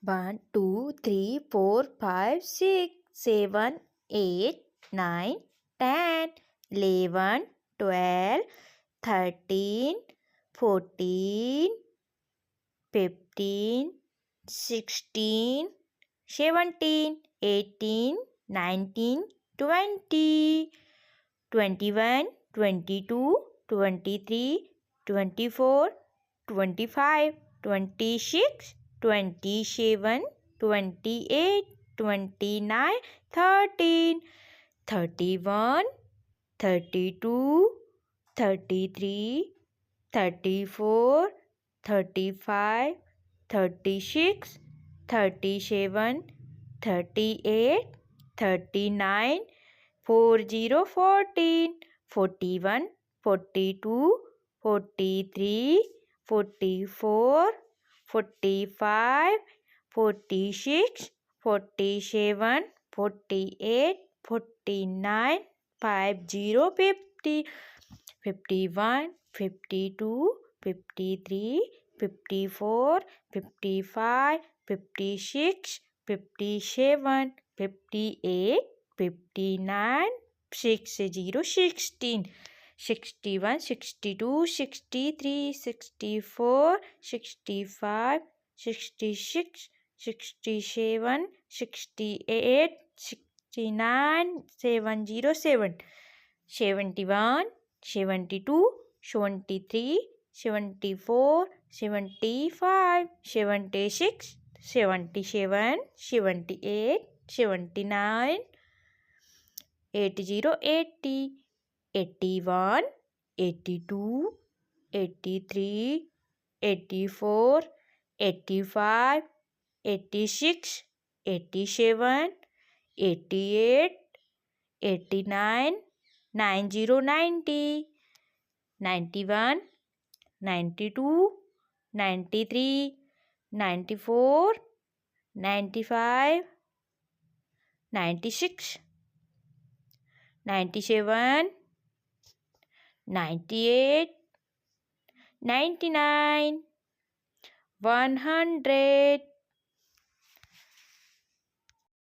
1, 2, 3, 4, 5, 6, 7, 8, 9, 10, 11, 12, 13, 14, 15, 16, 17, 18, 19, 20, 21, 22, 23, 24, 25, 26, 27, 28, 29, 30, 31, 32, 33, 34, 35, 36, 37, 38, 39, 40, 14, 41, 42, 43, 44, 45, 46, 47, 48, 49, 50, 50, 51, 52, 53, 54, 55, 56, 57, 58, 59, 60, 16, 61, 62, 63, 64, 65, 66, 67, 68, 69, 707, 71, 72, 73, 74, 75, 76, 77, 78, 79, 80, 80, 81, 82, 83, 84, 85, 86, 87, 88, 89, 90, 90, 91, 92, 93, 94, 95, 96, 97, 98, 99, 100,